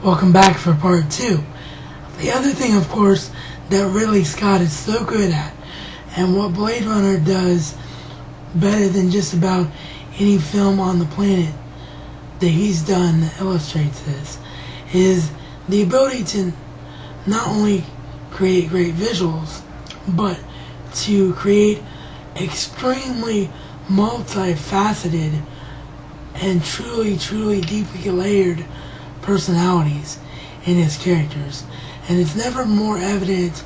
Welcome back for part 2. The other thing, of course, that Ridley Scott is so good at, and what Blade Runner does better than just about any film on the planet that he's done that illustrates this, is the ability to not only create great visuals, but to create extremely multifaceted and truly deeply layered personalities in his characters. And it's never more evident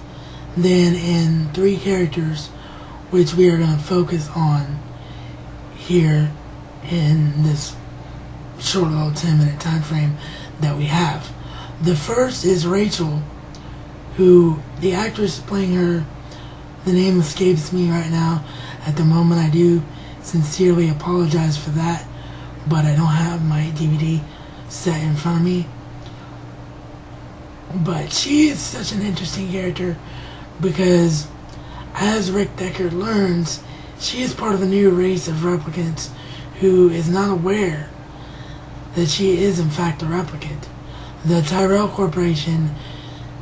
than in 3 characters, which we are going to focus on here in this short little 10-minute time frame that we have. The first is Rachel, who the actress playing her, the name escapes me right now at the moment. I do sincerely apologize for that, but I don't have my DVD set in front of me. But she is such an interesting character because, as Rick Deckard learns, she is part of a new race of replicants who is not aware that she is in fact a replicant. The Tyrell Corporation,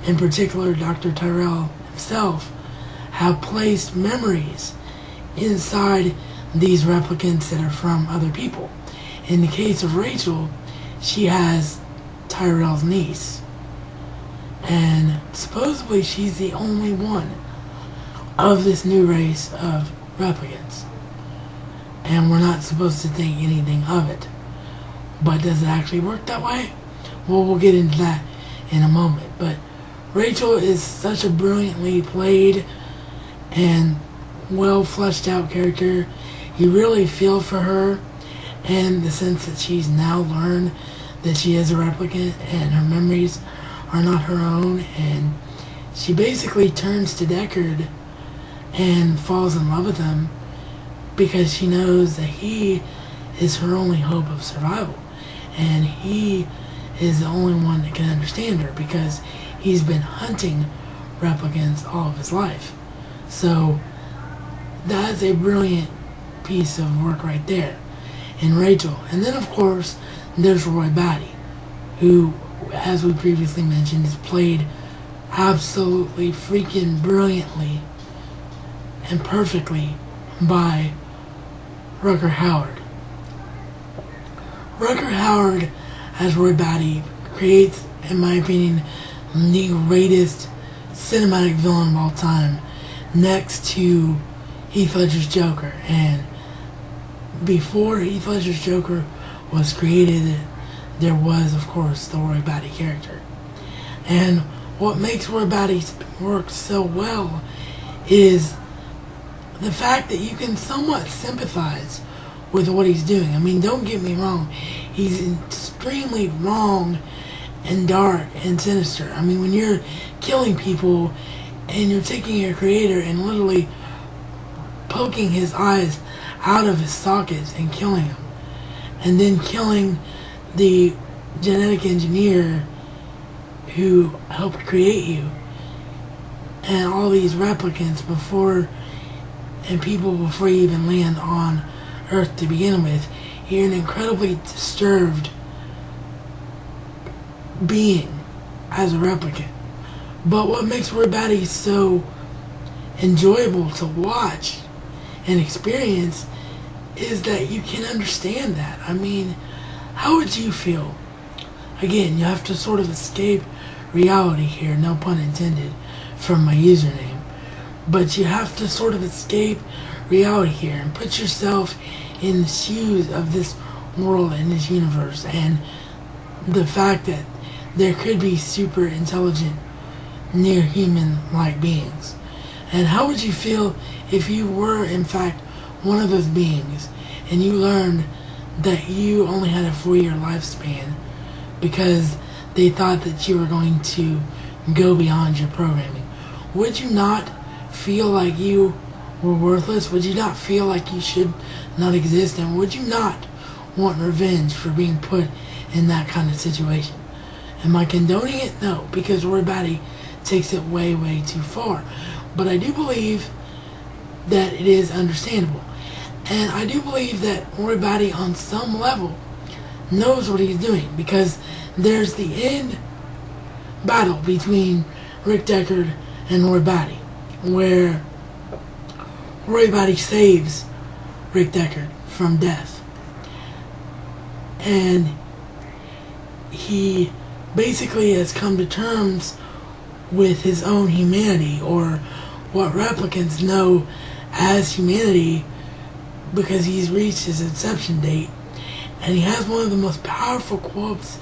in particular Dr. Tyrell himself, have placed memories inside these replicants that are from other people. In the case of Rachel, she has Tyrell's niece, and supposedly she's the only one of this new race of replicants, and we're not supposed to think anything of it. But does it actually work that way? Well, we'll get into that in a moment. But Rachel is such a brilliantly played and well fleshed out character. You really feel for her, and the sense that she's now learned that she is a replicant and her memories are not her own, and she basically turns to Deckard and falls in love with him because she knows that he is her only hope of survival, and he is the only one that can understand her because he's been hunting replicants all of his life. So that's a brilliant piece of work right there in Rachel. And then of course there's Roy Batty, who, as we previously mentioned, is played absolutely freaking brilliantly and perfectly by Rutger Hauer. Rutger Hauer as Roy Batty creates, in my opinion, the greatest cinematic villain of all time, next to Heath Ledger's Joker. And before Heath Ledger's Joker was created, there was, of course, the Roy Batty character. And what makes Roy Batty work so well is the fact that you can somewhat sympathize with what he's doing. I mean, don't get me wrong, he's extremely wrong and dark and sinister. I mean, when you're killing people and you're taking your creator and literally poking his eyes out of his sockets and killing him, and then killing the genetic engineer who helped create you, and all these replicants before you even land on Earth to begin with, you're an incredibly disturbed being as a replicant. But what makes Roy Batty so enjoyable to watch and experience is that you can understand that. I mean, how would you feel? Again, you have to sort of escape reality here, no pun intended, from my username. But you have to sort of escape reality here and put yourself in the shoes of this world and this universe, and the fact that there could be super intelligent, near human-like beings. And how would you feel if you were in fact one of those beings and you learned that you only had a 4-year lifespan because they thought that you were going to go beyond your programming? Would you not feel like you were worthless? Would you not feel like you should not exist? And would you not want revenge for being put in that kind of situation? Am I condoning it? No, because Roy Batty takes it way too far. But I do believe that it is understandable. And I do believe that Roy Batty, on some level, knows what he's doing, because there's the end battle between Rick Deckard and Roy Batty, where Roy Batty saves Rick Deckard from death. And he basically has come to terms with his own humanity, or what replicants know as humanity, because he's reached his inception date. And he has one of the most powerful quotes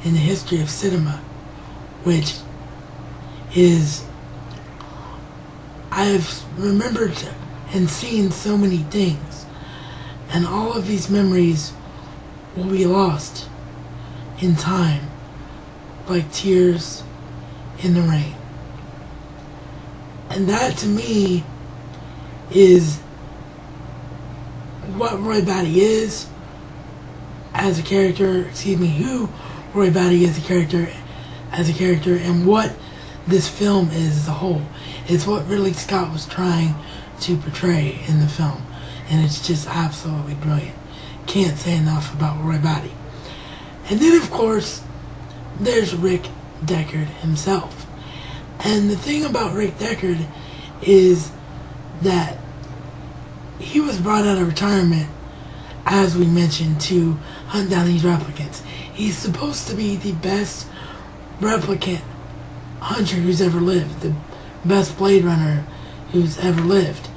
in the history of cinema, which is, I've remembered and seen so many things, and all of these memories will be lost in time, like tears in the rain. And that, to me, is what Roy Batty is as a character, who Roy Batty is as a character, and what this film is as a whole. It's what Ridley Scott was trying to portray in the film, and it's just absolutely brilliant. Can't say enough about Roy Batty. And then, of course, there's Rick Deckard himself. And the thing about Rick Deckard is that he was brought out of retirement, as we mentioned, to hunt down these replicants. He's supposed to be the best replicant hunter who's ever lived, the best Blade Runner who's ever lived.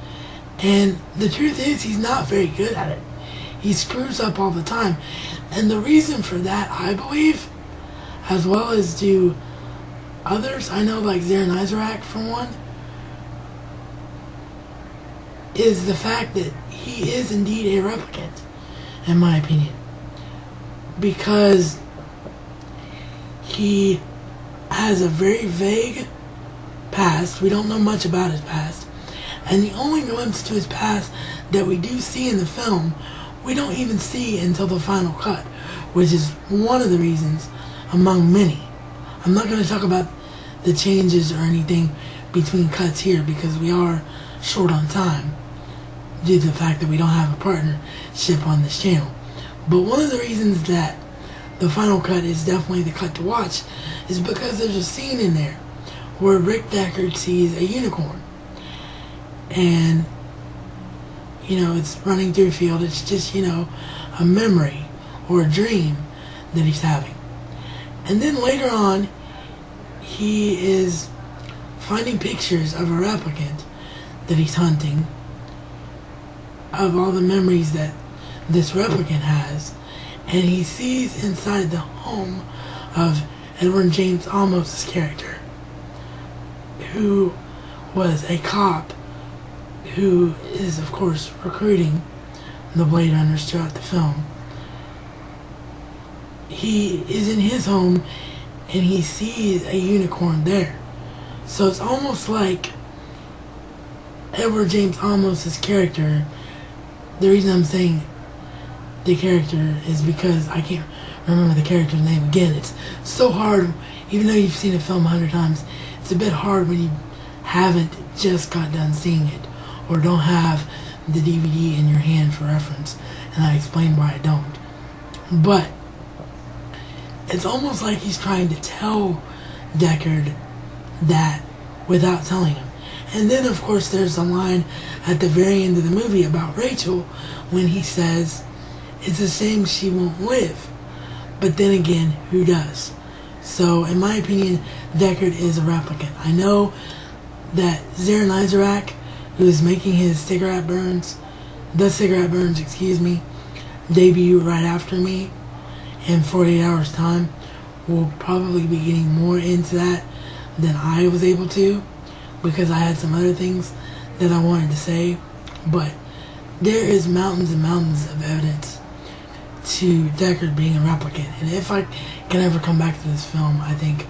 And the truth is, he's not very good at it. He screws up all the time. And the reason for that, I believe, as well as do others, I know, like Zarin Isaac for one, is the fact that he is indeed a replicant, in my opinion. Because he has a very vague past. We don't know much about his past. And the only glimpse to his past that we do see in the film, we don't even see until the final cut, which is one of the reasons, among many. I'm not going to talk about the changes or anything between cuts here, because we are short on time due to the fact that we don't have a partnership on this channel. But one of the reasons that the final cut is definitely the cut to watch is because there's a scene in there where Rick Deckard sees a unicorn. And, it's running through a field. It's just, a memory or a dream that he's having. And then later on, he is finding pictures of a replicant that he's hunting, of all the memories that this replicant has. And he sees inside the home of Edward James Olmos' character, who was a cop who is, of course, recruiting the Blade Runners throughout the film. He is in his home and he sees a unicorn there. So it's almost like Edward James Olmos' character, the reason I'm saying the character is because I can't remember the character's name. Again, it's so hard, even though you've seen a film 100 times, it's a bit hard when you haven't just got done seeing it, or don't have the DVD in your hand for reference, and I explain why I don't. But it's almost like he's trying to tell Deckard that without telling him. And then, of course, there's a line at the very end of the movie about Rachel when he says, "It's a shame she won't live." But then again, who does? So, in my opinion, Deckard is a replicant. I know that Zarin Isaac, who is making his Cigarette Burns debut right after me in 48 hours time, will probably be getting more into that than I was able to, because I had some other things that I wanted to say. But there is mountains and mountains of evidence to Deckard being a replicant, and if I can ever come back to this film, I think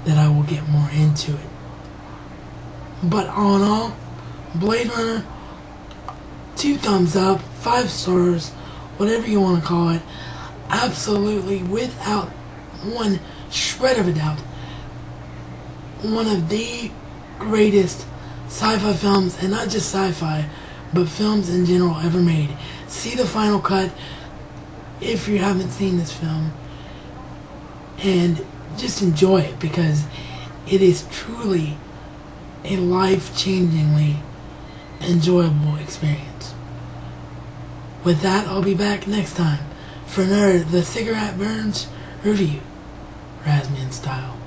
that I will get more into it. But all in all, Blade Runner, 2 thumbs up, 5 stars, whatever you want to call it. Absolutely, without one shred of a doubt, one of the greatest sci-fi films, and not just sci-fi, but films in general ever made. See the final cut if you haven't seen this film, and just enjoy it, because it is truly a life-changingly enjoyable experience. With that, I'll be back next time for another The Cigarette Burns review, Razman style.